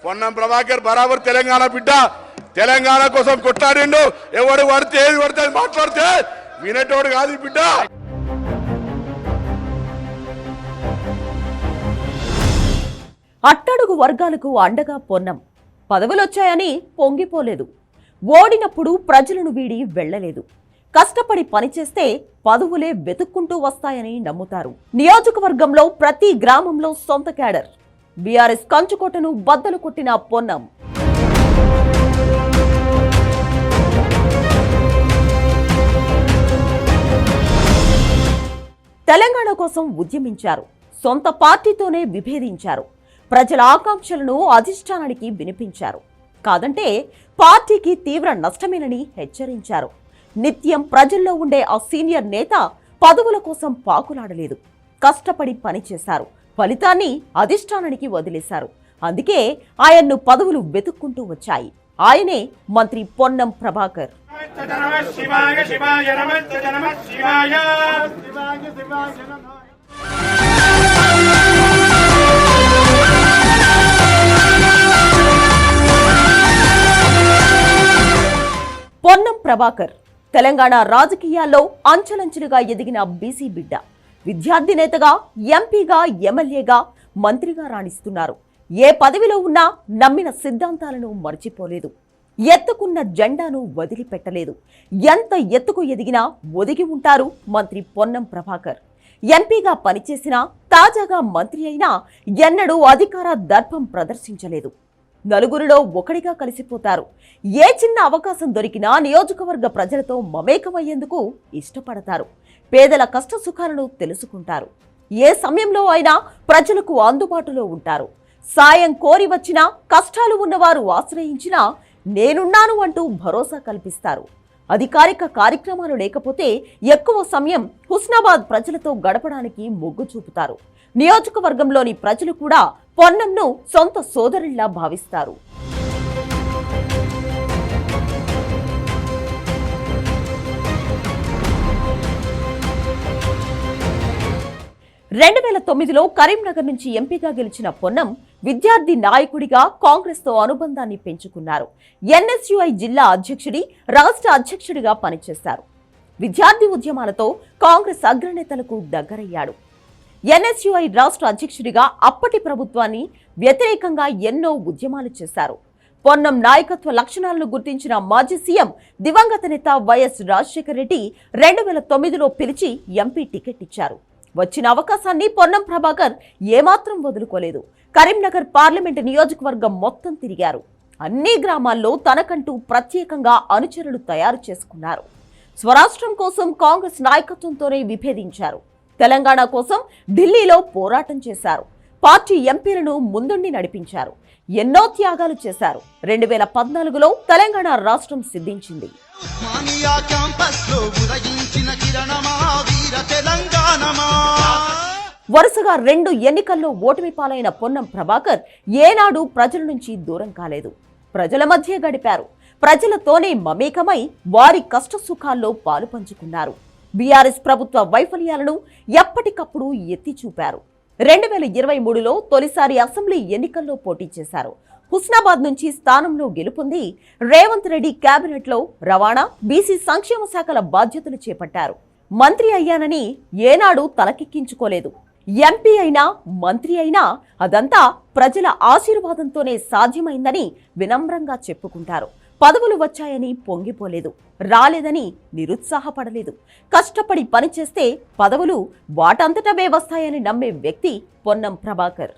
పొన్నం ప్రభాకర్ బరాబర్ తెలంగాణ బిడ్డ, తెలంగాణ కోసం కొట్లాడిండు. ఎవడు పడితే ఏది పడితే మాట్లాడితే వినేటోడు కాదు ఈ బిడ్డ. అట్టడుగు వర్గాలకు అండగా పొన్నం. పదవులొచ్చాయని పొంగిపోలేదు. ఓడినప్పుడు ప్రజలను వీడి వెళ్లలేదు. కష్టపడి పనిచేస్తే పదవులే వెతుక్కుంటూ వస్తాయని నమ్ముతారు. నియోజకవర్గంలో ప్రతి గ్రామంలో సొంత క్యాడర్. బీఆర్ఎస్ కంచుకోటను బద్దలు కొట్టిన పొన్నం. తెలంగాణ కోసం ఉద్యమించారు. సొంత పార్టీతోనే విభేదించారు. ప్రజల ఆకాంక్షలను అధిష్టానానికి వినిపించారు. కాదంటే పార్టీకి తీవ్ర నష్టమేనని హెచ్చరించారు. నిత్యం ప్రజల్లో ఉండే ఆ సీనియర్ నేత పదవుల కోసం పాకులాడలేదు. కష్టపడి పనిచేశారు. ఫలితాన్ని అధిష్టానానికి వదిలేశారు. అందుకే ఆయన్ను పదవులు వెతుక్కుంటూ వచ్చాయి. ఆయనే మంత్రి పొన్నం ప్రభాకర్. పొన్నం ప్రభాకర్ తెలంగాణ రాజకీయాల్లో అంచెలంచెలుగా ఎదిగిన బీసీ బిడ్డ. విద్యార్థి నేతగా, ఎంపీగా, ఎమ్మెల్యేగా, మంత్రిగా రాణిస్తున్నారు. ఏ పదవిలో ఉన్నా నమ్మిన సిద్ధాంతాలను మర్చిపోలేదు. ఎత్తుకున్న జెండాను వదిలిపెట్టలేదు. ఎంత ఎత్తుకు ఎదిగినా ఒదిగి ఉంటారు మంత్రి పొన్నం ప్రభాకర్. ఎంపీగా పనిచేసినా, తాజాగా మంత్రి అయినా ఎన్నడూ అధికార దర్పం ప్రదర్శించలేదు. నలుగురిలో ఒకటిగా కలిసిపోతారు. ఏ చిన్న అవకాశం దొరికినా నియోజకవర్గ ప్రజలతో మమేకమయ్యేందుకు ఇష్టపడతారు. పేదల కష్ట సుఖాలను తెలుసుకుంటారు. ఏ సమయంలో అయినా ప్రజలకు అందుబాటులో ఉంటారు. సాయం కోరి వచ్చినా, కష్టాలు ఉన్నవారు ఆశ్రయించినా నేనున్నాను అంటూ భరోసా కల్పిస్తారు. అధికారిక కార్యక్రమాలు లేకపోతే ఎక్కువ సమయం హుస్నాబాద్ ప్రజలతో గడపడానికి మొగ్గు చూపుతారు. నియోజకవర్గంలోని ప్రజలు కూడా పొన్నంను సొంత సోదరుల్లా భావిస్తారు. (2009) కరీంనగర్ నుంచి ఎంపీగా గెలిచిన పొన్నం విద్యార్థి నాయకుడిగా కాంగ్రెస్తో అనుబంధాన్ని పెంచుకున్నారు. ఎన్ఎస్యుఐ జిల్లా అధ్యక్షుడి, రాష్ట్ర అధ్యక్షుడిగా పనిచేశారు. విద్యార్థి ఉద్యమాలతో కాంగ్రెస్ అగ్రనేతలకు దగ్గరయ్యాడు. ఎన్ఎస్యుఐ రాష్ట్ర అధ్యక్షుడిగా అప్పటి ప్రభుత్వాన్ని వ్యతిరేకంగా ఎన్నో ఉద్యమాలు చేశారు. పొన్నం నాయకత్వ లక్షణాలను గుర్తించిన మాజీ సీఎం దివంగత నేత వైఎస్ రాజశేఖర రెడ్డి 2009లో పిలిచి ఎంపీ టికెట్ ఇచ్చారు. వచ్చిన అవకాశాన్ని పొన్నం ప్రభాకర్ ఏమాత్రం వదులుకోలేదు. కరీంనగర్ పార్లమెంటు నియోజకవర్గం మొత్తం తిరిగారు. అన్ని గ్రామాల్లో తనకంటూ ప్రత్యేకంగా అనుచరులు తయారు చేసుకున్నారు. స్వరాష్ట్రం కోసం కాంగ్రెస్ నాయకత్వంతోనే విభేదించారు. తెలంగాణ కోసం ఢిల్లీలో పోరాటం చేశారు. పార్టీ ఎంపీలను ముందుండి నడిపించారు. ఎన్నో త్యాగాలు చేశారు. 2014లో తెలంగాణ రాష్ట్రం సిద్ధించింది. వరుసగా 2 ఎన్నికల్లో ఓటమి పాలైన పొన్నం ప్రభాకర్ ఏనాడు ప్రజల నుంచి దూరం కాలేదు. ప్రజల మధ్య గడిపారు. ప్రజలతోనే మమేకమై వారి కష్ట సుఖాల్లో పాలు పంచుకున్నారు. బీఆర్ఎస్ ప్రభుత్వ వైఫల్యాలను ఎప్పటికప్పుడు ఎత్తి చూపారు. 2023లో తొలిసారి అసెంబ్లీ ఎన్నికల్లో పోటీ చేశారు. హుస్నాబాద్ నుంచి స్థానంలో గెలుపొంది రేవంత్ రెడ్డి కేబినెట్లో రవాణా, బీసీ సంక్షేమ శాఖల బాధ్యతలు చేపట్టారు. మంత్రి అయ్యానని ఏనాడు తలకెక్కించుకోలేదు. ఎంపీ అయినా, మంత్రి అయినా అదంతా ప్రజల ఆశీర్వాదంతోనే సాధ్యమైందని వినమ్రంగా చెప్పుకుంటారు. పదవులు వచ్చాయని పొంగిపోలేదు. రాలేదని నిరుత్సాహపడలేదు. కష్టపడి పనిచేస్తే పదవులు వాటంతటవే వస్తాయని నమ్మే వ్యక్తి పొన్నం ప్రభాకర్.